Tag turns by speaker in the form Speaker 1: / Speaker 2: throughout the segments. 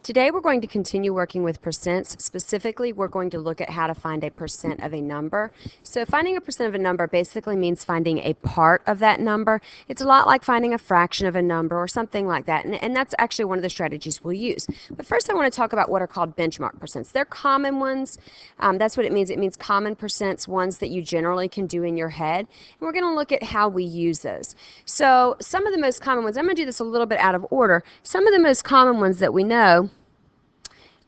Speaker 1: Today we're going to continue working with percents. Specifically, we're going to look at how to find a percent of a number. So finding a percent of a number basically means finding a part of that number. It's a lot like finding a fraction of a number or something like that, and that's actually one of the strategies we'll use. But first I want to talk about what are called benchmark percents. They're common ones. That's what it means. It means common percents, ones that you generally can do in your head. And we're going to look at how we use those. So some of the most common ones, I'm going to do this a little bit out of order. Some of the most common ones that we know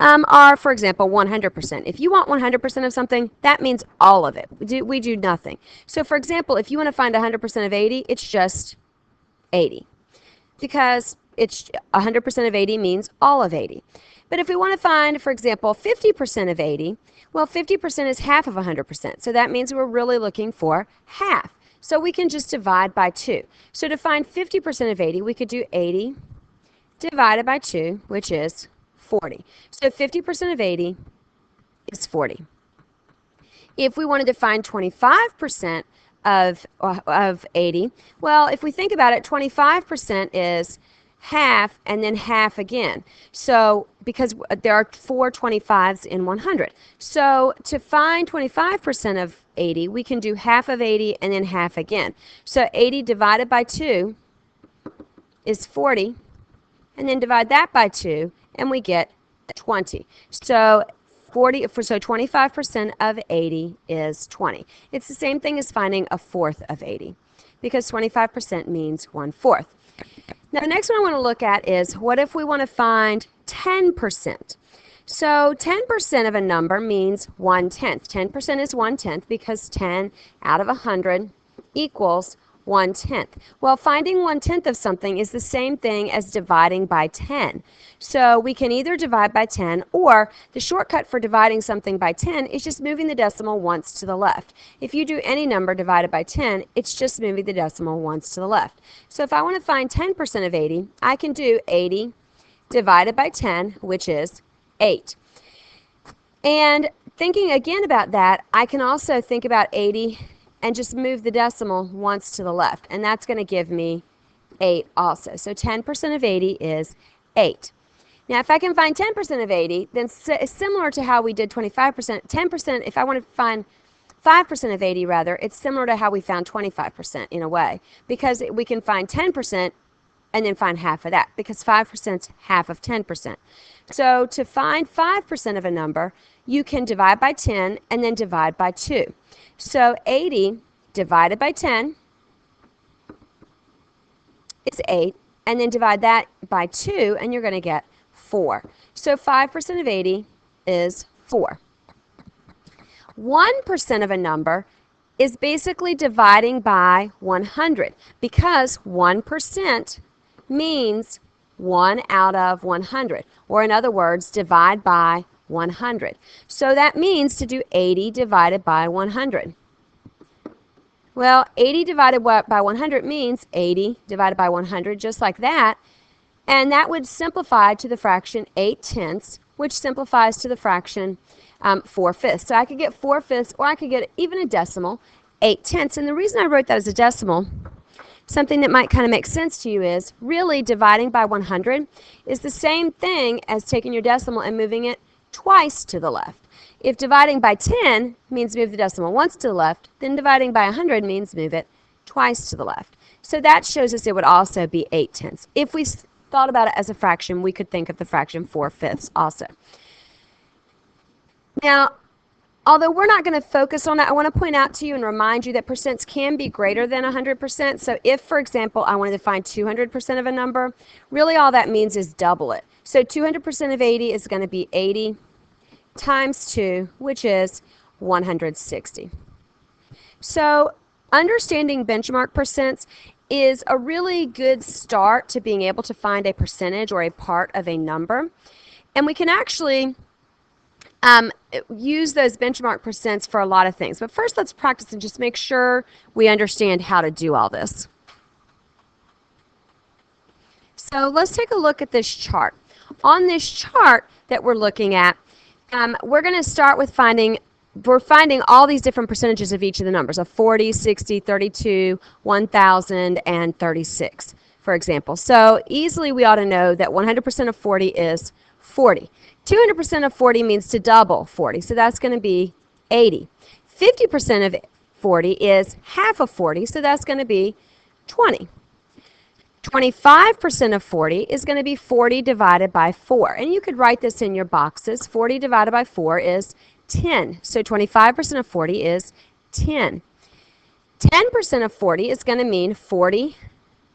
Speaker 1: are, for example, 100%. If you want 100% of something, that means all of it. We do nothing. So, for example, if you want to find 100% of 80, it's just 80. Because it's 100% of 80 means all of 80. But if we want to find, for example, 50% of 80, well, 50% is half of 100%. So that means we're really looking for half. So we can just divide by 2. So to find 50% of 80, we could do 80 divided by 2, which is 40. So 50% of 80 is 40. If we wanted to find 25% of 80, well, if we think about it, 25% is half and then half again. So because there are 4 25s in 100. So to find 25% of 80, we can do half of 80 and then half again. So 80 divided by 2 is 40, and then divide that by 2, and we get 20. So 25% of 80 is 20. It's the same thing as finding a fourth of 80, because 25% means 1/4. Now the next one I want to look at is, what if we want to find 10%? So 10% of a number means 1/10. 10% is 1/10 because 10 out of 100 equals 1/10. Well, finding 1/10 of something is the same thing as dividing by 10. So we can either divide by 10, or the shortcut for dividing something by 10 is just moving the decimal once to the left. If you do any number divided by 10, it's just moving the decimal once to the left. So if I want to find 10% of 80, I can do 80 divided by 10, which is 8. And thinking again about that, I can also think about 80 and just move the decimal once to the left, and that's going to give me 8 also. So 10% of 80 is 8. Now if I can find 10% of 80, then similar to how we did 25%, 10%, if I want to find 5% of 80 rather, it's similar to how we found 25% in a way, because we can find 10% and then find half of that, because 5% is half of 10%. So to find 5% of a number, you can divide by 10 and then divide by 2. So 80 divided by 10 is 8, and then divide that by 2, and you're going to get 4. So 5% of 80 is 4. 1% of a number is basically dividing by 100, because 1% means 1 out of 100, or in other words, divide by 100. So that means to do 80 divided by 100. Well, 80 divided by 100 means 80 divided by 100, just like that. And that would simplify to the fraction 8/10, which simplifies to the fraction 4/5. So I could get 4/5, or I could get even a decimal, 8/10. And the reason I wrote that as a decimal, something that might kind of make sense to you, is really dividing by 100 is the same thing as taking your decimal and moving it twice to the left. If dividing by 10 means move the decimal once to the left, then dividing by 100 means move it twice to the left. So that shows us it would also be 8/10. If we thought about it as a fraction, we could think of the fraction 4/5 also. Now, although we're not going to focus on that, I want to point out to you and remind you that percents can be greater than 100%. So if, for example, I wanted to find 200% of a number, really all that means is double it. So 200% of 80 is going to be 80 times 2, which is 160. So understanding benchmark percents is a really good start to being able to find a percentage or a part of a number. And we can actually use those benchmark percents for a lot of things. But first, let's practice and just make sure we understand how to do all this. So let's take a look at this chart. On this chart that we're looking at, we're going to start with we're finding all these different percentages of each of the numbers, of 40, 60, 32, 1,000, and 36, for example. So easily we ought to know that 100% of 40 is 40. 200% of 40 means to double 40, so that's going to be 80. 50% of 40 is half of 40, so that's going to be 20. 25% of 40 is going to be 40 divided by 4. And you could write this in your boxes. 40 divided by 4 is 10. So 25% of 40 is 10. 10% of 40 is going to mean 40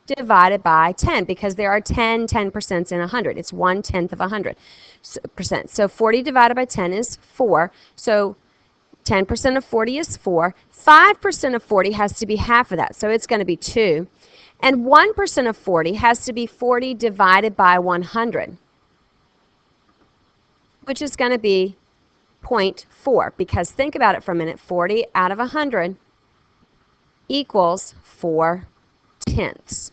Speaker 1: divided by 10 because there are 10% in 100. It's 1/10 of 100%. So 40 divided by 10 is 4. So 10% of 40 is 4. 5% of 40 has to be half of that, so it's going to be 2. And 1% of 40 has to be 40 divided by 100, which is going to be 0.4, because think about it for a minute. 40 out of 100 equals 4/10.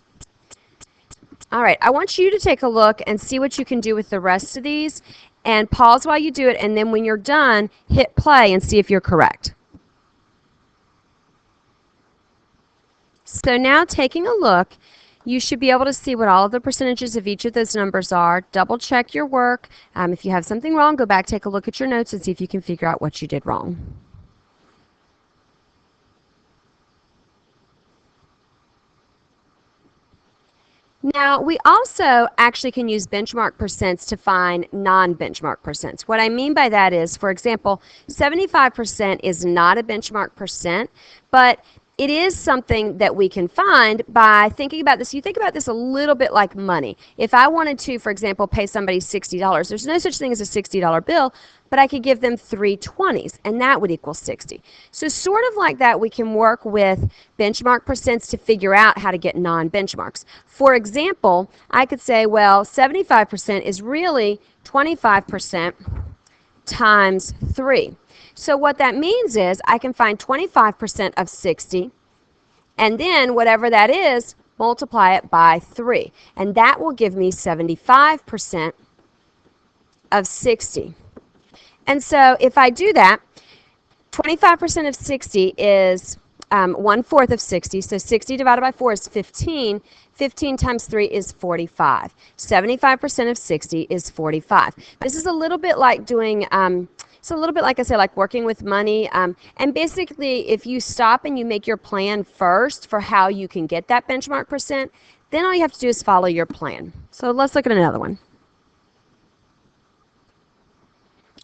Speaker 1: All right, I want you to take a look and see what you can do with the rest of these, and pause while you do it, and then when you're done, hit play and see if you're correct. So now taking a look, you should be able to see what all of the percentages of each of those numbers are. Double check your work. If you have something wrong, go back, take a look at your notes, and see if you can figure out what you did wrong. Now, we also actually can use benchmark percents to find non-benchmark percents. What I mean by that is, for example, 75% is not a benchmark percent, but it is something that we can find by thinking about this. You think about this a little bit like money. If I wanted to, for example, pay somebody $60, there's no such thing as a $60 bill, but I could give them 3 20s, and that would equal 60. So sort of like that, we can work with benchmark percents to figure out how to get non-benchmarks. For example, I could say, well, 75% is really 25% times 3. So what that means is I can find 25% of 60, and then whatever that is, multiply it by 3. And that will give me 75% of 60. And so if I do that, 25% of 60 is 1/4 of 60. So 60 divided by 4 is 15. 15 times 3 is 45. 75% of 60 is 45. This is a little bit like doing... it's a little bit, like I said, like working with money. And basically, if you stop and you make your plan first for how you can get that benchmark percent, then all you have to do is follow your plan. So let's look at another one.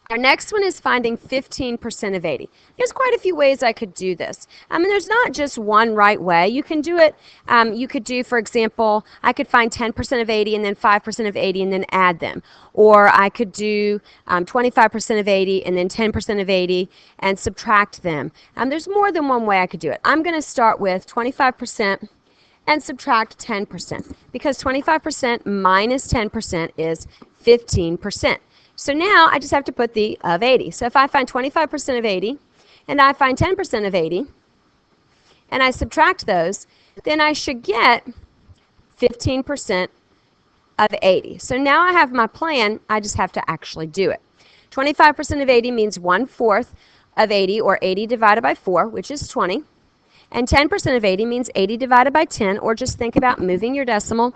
Speaker 1: Our next one is finding 15% of 80. There's quite a few ways I could do this. There's not just one right way. You can do it, you could do, for example, I could find 10% of 80 and then 5% of 80 and then add them. Or I could do 25% of 80 and then 10% of 80 and subtract them. There's more than one way I could do it. I'm going to start with 25% and subtract 10%, because 25% minus 10% is 15%. So now I just have to put the of 80. So if I find 25% of 80 and I find 10% of 80 and I subtract those, then I should get 15% of 80. So now I have my plan, I just have to actually do it. 25% of 80 means 1/4 of 80, or 80 divided by 4, which is 20. And 10% of 80 means 80 divided by 10, or just think about moving your decimal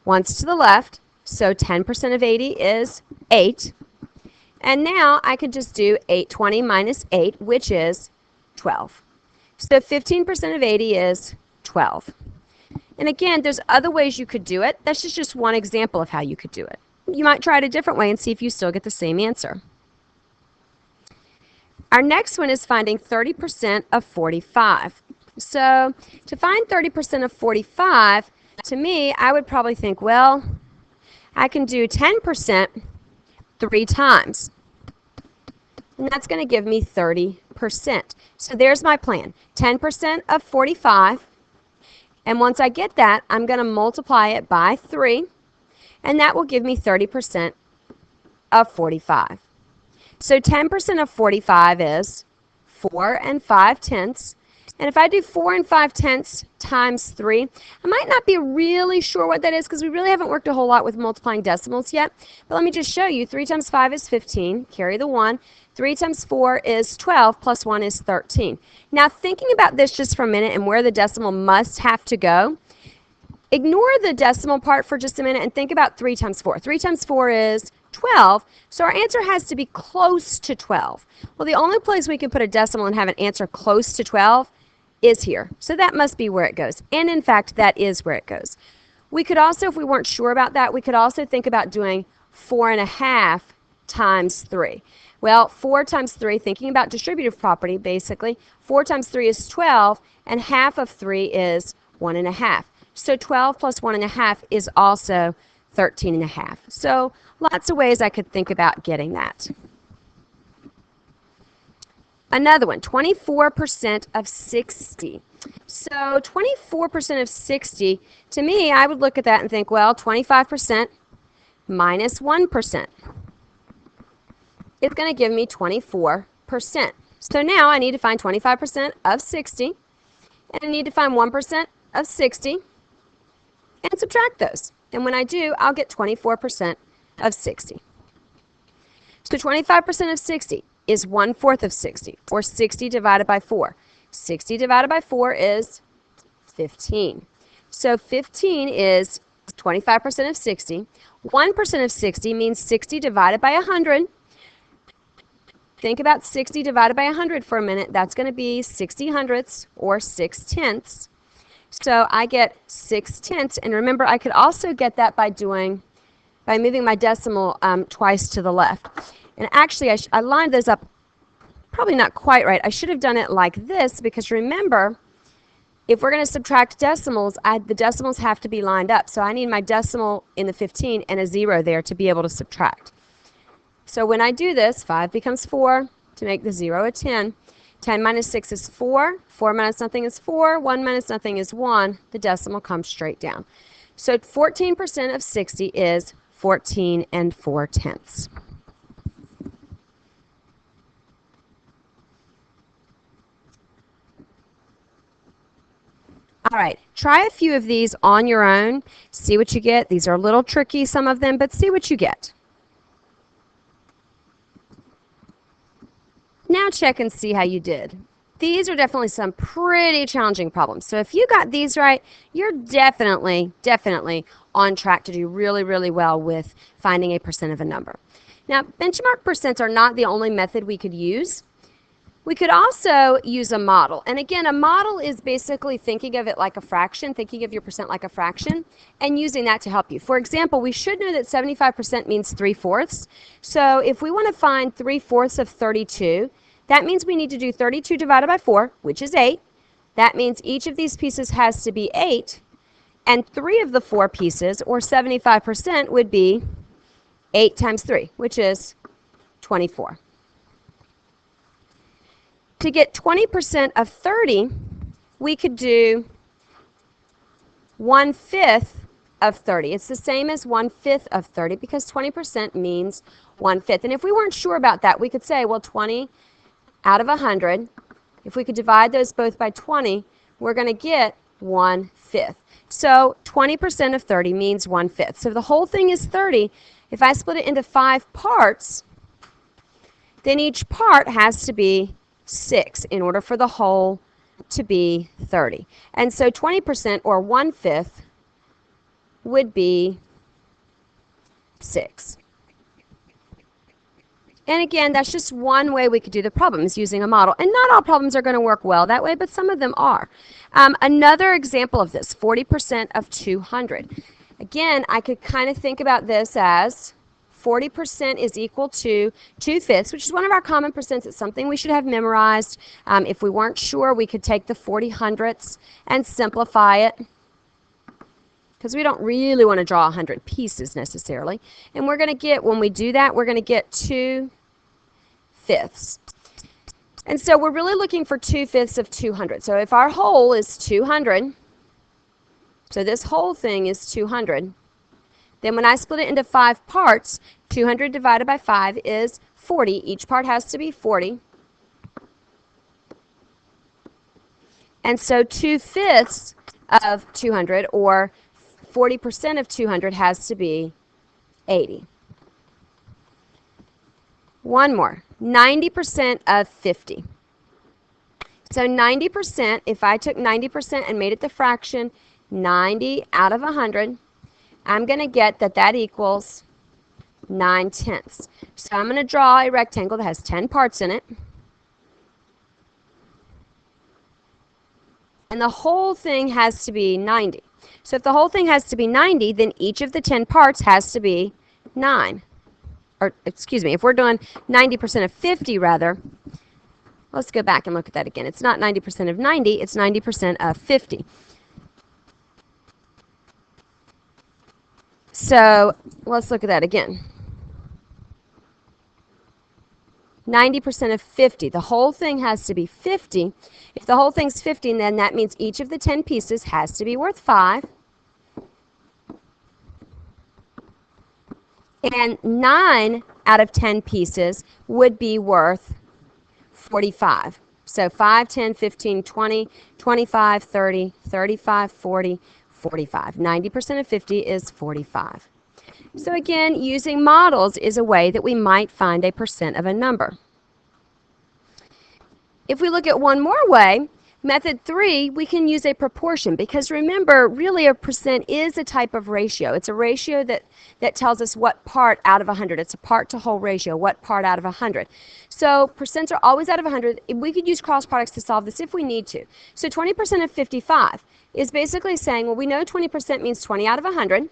Speaker 1: once to the left. So 10% of 80 is 8. And now I could just do 20 minus 8, which is 12. So 15% of 80 is 12. And again, there's other ways you could do it. That's just one example of how you could do it. You might try it a different way and see if you still get the same answer. Our next one is finding 30% of 45. So to find 30% of 45, to me, I would probably think, well, I can do 10% 3 times. And that's going to give me 30%. So there's my plan. 10% of 45. And once I get that, I'm going to multiply it by 3. And that will give me 30% of 45. So 10% of 45 is 4 5/10. And if I do 4 5/10 times 3, I might not be really sure what that is because we really haven't worked a whole lot with multiplying decimals yet. But let me just show you. 3 times 5 is 15. Carry the 1. 3 times 4 is 12, plus 1 is 13. Now thinking about this just for a minute and where the decimal must have to go, Ignore the decimal part for just a minute and think about 3 times 4. 3 times 4 is 12, so our answer has to be close to 12. Well, the only place we can put a decimal and have an answer close to 12 is here. So that must be where it goes. And in fact, that is where it goes. We could also, if we weren't sure about that, we could also think about doing 4.5 times 3. Well, 4 times 3, thinking about distributive property, basically, 4 times 3 is 12, and half of 3 is 1.5. So 12 plus 1.5 is also 13.5. So lots of ways I could think about getting that. Another one, 24% of 60. So 24% of 60, to me, I would look at that and think, well, 25% minus 1% is going to give me 24%. So now I need to find 25% of 60, and I need to find 1% of 60, and subtract those. And when I do, I'll get 24% of 60. So 25% of 60 is 1/4 of 60, or 60 divided by 4. 60 divided by 4 is 15. So 15 is 25% of 60. 1% of 60 means 60 divided by 100. Think about 60 divided by 100 for a minute. That's going to be 60 hundredths, or 6/10. So I get 6/10, and remember, I could also get that by moving my decimal twice to the left. And actually, I lined those up probably not quite right. I should have done it like this, because remember, if we're going to subtract decimals, the decimals have to be lined up. So I need my decimal in the 15 and a 0 there to be able to subtract. So when I do this, 5 becomes 4 to make the 0 a 10. 10 minus 6 is 4. 4 minus nothing is 4. 1 minus nothing is 1. The decimal comes straight down. So 14% of 60 is 14 4/10. All right, try a few of these on your own. See what you get. These are a little tricky, some of them, but see what you get. Now check and see how you did. These are definitely some pretty challenging problems. So if you got these right, you're definitely on track to do really, really well with finding a percent of a number. Now, benchmark percents are not the only method we could use. We could also use a model. And again, a model is basically thinking of it like a fraction, thinking of your percent like a fraction, and using that to help you. For example, we should know that 75% means 3/4. So if we want to find 3/4 of 32, that means we need to do 32 divided by 4, which is 8. That means each of these pieces has to be 8, and 3 of the 4 pieces, or 75%, would be 8 times 3, which is 24. To get 20% of 30, we could do 1/5 of 30. It's the same as 1/5 of 30, because 20% means 1/5. And if we weren't sure about that, we could say, well, 20 out of 100, if we could divide those both by 20, we're going to get 1/5. So 20% of 30 means 1/5. So the whole thing is 30. If I split it into 5 parts, then each part has to be 6 in order for the whole to be 30. And so 20%, or 1/5, would be 6. And again, that's just one way we could do the problems, using a model. And not all problems are going to work well that way, but some of them are. Another example of this, 40% of 200. Again, I could kind of think about this as 40% is equal to 2/5, which is one of our common percents. It's something we should have memorized. If we weren't sure, we could take the 40 hundredths and simplify it, because we don't really want to draw 100 pieces necessarily. And we're going to get, when we do that, we're going to get 2/5. And so we're really looking for 2/5 of 200. So if our whole is 200, so this whole thing is 200, then when I split it into 5 parts, 200 divided by 5 is 40. Each part has to be 40. And so 2/5 of 200, or 40% of 200, has to be 80. One more, 90% of 50. So 90%, if I took 90% and made it the fraction, 90 out of 100, I'm going to get that that equals 9/10. So I'm going to draw a rectangle that has 10 parts in it. And the whole thing has to be 90. So if the whole thing has to be 90, then each of the 10 parts has to be 9. Or, excuse me, if we're doing 90% of 50 rather, let's go back and look at that again. It's not 90% of 90, it's 90% of 50. So let's look at that again. 90% of 50. The whole thing has to be 50. If the whole thing's 50, then that means each of the 10 pieces has to be worth 5. And 9 out of 10 pieces would be worth 45. So 5, 10, 15, 20, 25, 30, 35, 40, 45. 90% of 50 is 45. So again, using models is a way that we might find a percent of a number. If we look at one more way, method 3, we can use a proportion because remember, really a percent is a type of ratio. It's a ratio that tells us what part out of 100. It's a part to whole ratio, what part out of 100. So percents are always out of 100. We could use cross products to solve this if we need to. So 20% of 55 is basically saying, well, we know 20% means 20 out of 100.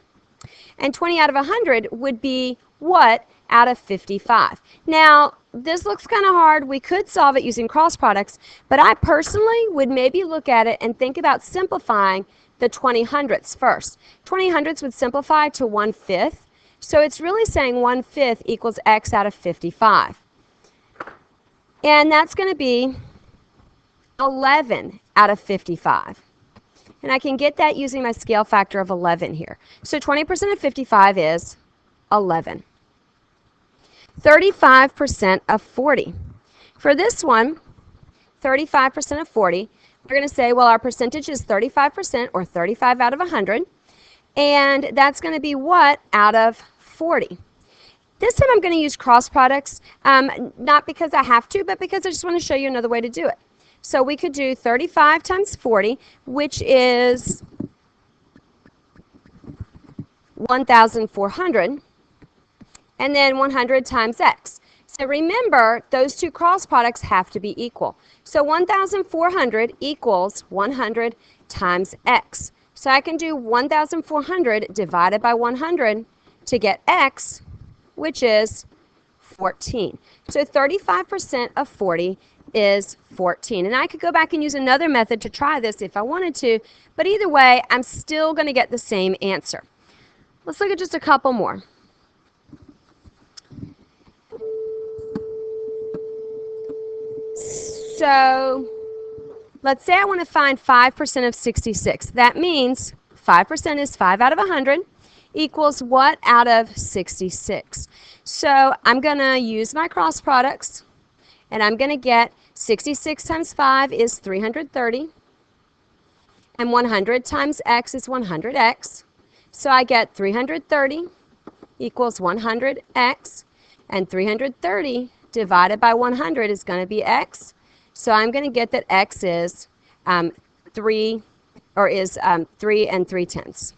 Speaker 1: And 20 out of 100 would be what out of 55? Now, this looks kind of hard. We could solve it using cross products, but I personally would maybe look at it and think about simplifying the 20 hundredths first. 20 hundredths would simplify to 1/5. So it's really saying 1/5 equals x out of 55. And that's going to be 11 out of 55. And I can get that using my scale factor of 11 here. So 20% of 55 is 11. 35% of 40. For this one, 35% of 40, we're going to say, well, our percentage is 35% or 35 out of 100. And that's going to be what out of 40? This time I'm going to use cross products, not because I have to, but because I just want to show you another way to do it. So we could do 35 times 40, which is 1,400, and then 100 times x. So remember, those two cross products have to be equal. So 1,400 equals 100 times x. So I can do 1,400 divided by 100 to get x, which is 14. So 35% of 40 is 14. And I could go back and use another method to try this if I wanted to, but either way, I'm still going to get the same answer. Let's look at just a couple more. So let's say I want to find 5% of 66. That means 5% is 5 out of 100 equals what out of 66? So I'm going to use my cross products, and I'm going to get 66 times 5 is 330, and 100 times x is 100x. So I get 330 equals 100x, and 330 divided by 100 is going to be x. So I'm going to get that x is 3 and 3/10.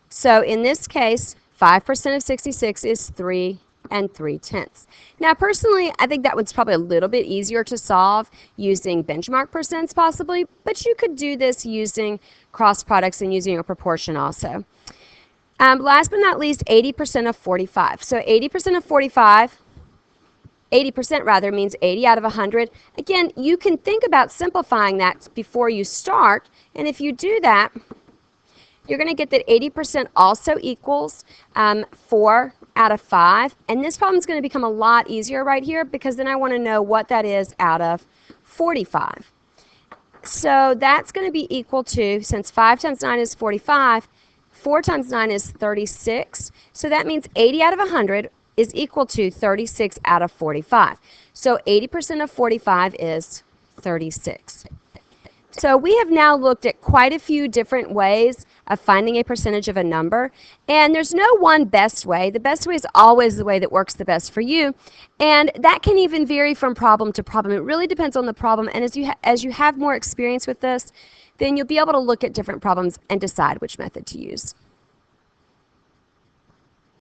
Speaker 1: So in this case, 5% of 66 is 3 and 3/10. Now personally, I think that one's probably a little bit easier to solve using benchmark percents possibly, but you could do this using cross products and using a proportion also. Last but not least, 80% of 45. So 80% of 45, 80% rather, means 80 out of 100. Again, you can think about simplifying that before you start, and if you do that, you're going to get that 80% also equals 4 out of 5. And this problem is going to become a lot easier right here because then I want to know what that is out of 45. So that's going to be equal to, since 5 times 9 is 45, 4 times 9 is 36. So that means 80 out of 100 is equal to 36 out of 45. So 80% of 45 is 36. So we have now looked at quite a few different ways of finding a percentage of a number, and there's no one best way. The best way is always the way that works the best for you, and that can even vary from problem to problem. It really depends on the problem, and as you have more experience with this, then you'll be able to look at different problems and decide which method to use.